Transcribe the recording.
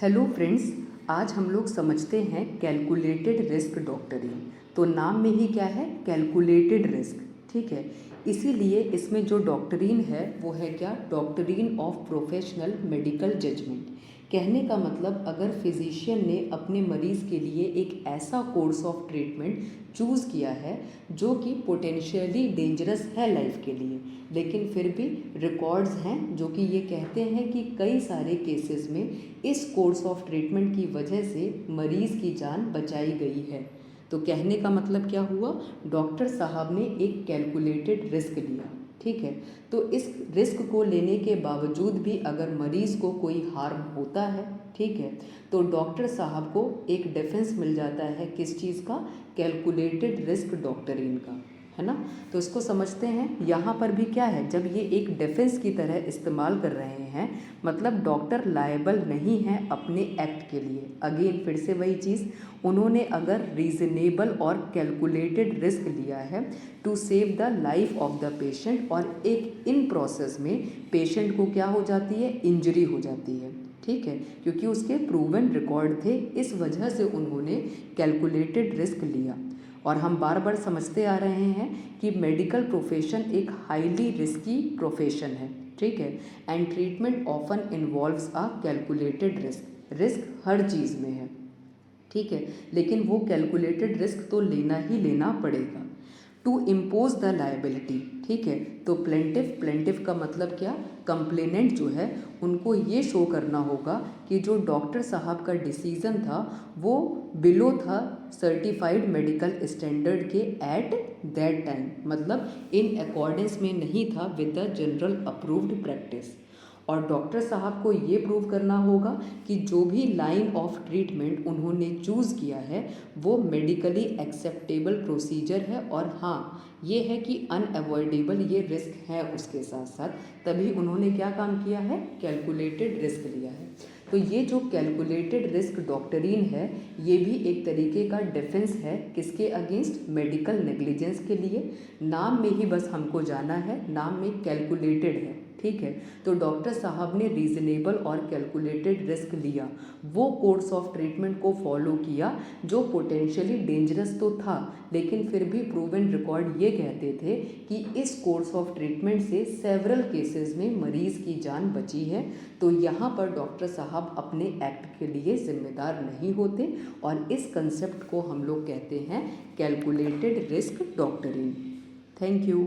Hello friends, आज हम लोग समझते हैं कैलकुलेटेड रिस्क डॉक्टरिन। तो नाम में ही क्या है, कैलकुलेटेड रिस्क। ठीक है, इसीलिए इसमें जो डॉक्टरिन है वो है क्या, doctrine of professional medical judgment. कहने का मतलब अगर फिजिशियन ने अपने मरीज़ के लिए एक ऐसा कोर्स ऑफ ट्रीटमेंट चूज़ किया है जो कि पोटेंशियली डेंजरस है लाइफ के लिए, लेकिन फिर भी रिकॉर्ड्स हैं जो कि ये कहते हैं कि कई सारे केसेस में इस कोर्स ऑफ ट्रीटमेंट की वजह से मरीज़ की जान बचाई गई है। तो कहने का मतलब क्या हुआ, डॉक्टर साहब ने एक कैलकुलेटेड रिस्क लिया। ठीक है, तो इस रिस्क को लेने के बावजूद भी अगर मरीज़ को कोई हार्म होता है, ठीक है, तो डॉक्टर साहब को एक डिफेंस मिल जाता है किस चीज़ का, कैलकुलेटेड रिस्क डॉक्टरिन का, है ना। तो इसको समझते हैं। यहाँ पर भी क्या है, जब ये एक डिफेंस की तरह इस्तेमाल कर रहे हैं, मतलब डॉक्टर लायबल नहीं है अपने एक्ट के लिए। अगेन फिर से वही चीज़, उन्होंने अगर रीजनेबल और कैलकुलेटेड रिस्क लिया है to save the life of the patient, और एक इन प्रोसेस में पेशेंट को क्या हो जाती है, इंजरी हो जाती है। ठीक है, क्योंकि उसके प्रूवन रिकॉर्ड थे, इस वजह से उन्होंने कैलकुलेटेड रिस्क लिया। और हम बार बार समझते आ रहे हैं कि मेडिकल प्रोफेशन एक हाईली रिस्की प्रोफेशन है। ठीक है, and treatment often involves a calculated risk. Risk हर चीज़ में है, ठीक है, लेकिन वो कैलकुलेटेड रिस्क तो लेना ही लेना पड़ेगा। टू इम्पोज द लायबिलिटी, ठीक है, तो प्लेंटिफ का मतलब क्या, कंप्लेनेंट जो है उनको ये शो करना होगा कि जो डॉक्टर साहब का डिसीज़न था वो बिलो था सर्टिफाइड मेडिकल स्टैंडर्ड के एट दैट टाइम, मतलब इन अकॉर्डेंस में नहीं था with the general approved practice. और डॉक्टर साहब को ये प्रूव करना होगा कि जो भी लाइन ऑफ ट्रीटमेंट उन्होंने चूज़ किया है वो मेडिकली एक्सेप्टेबल प्रोसीजर है, और हाँ ये है कि अनअवॉइडेबल ये रिस्क है उसके साथ साथ, तभी उन्होंने क्या काम किया है, कैलकुलेटेड रिस्क लिया है। तो ये जो कैलकुलेटेड रिस्क डॉक्टरीन है ये भी एक तरीके का डिफेंस है किसके अगेंस्ट, मेडिकल नेग्लिजेंस के लिए। नाम में ही बस हमको जाना है, नाम में कैलकुलेटेड है। ठीक है, तो डॉक्टर साहब ने रीजनेबल और कैलकुलेटेड रिस्क लिया, वो कोर्स ऑफ ट्रीटमेंट को फॉलो किया जो पोटेंशियली डेंजरस तो था, लेकिन फिर भी प्रूवन रिकॉर्ड ये कहते थे कि इस कोर्स ऑफ ट्रीटमेंट से सेवरल केसेस में मरीज़ की जान बची है। तो यहाँ पर डॉक्टर साहब अपने एक्ट के लिए जिम्मेदार नहीं होते, और इस कंसेप्ट को हम लोग कहते हैं calculated risk doctrine. Thank you.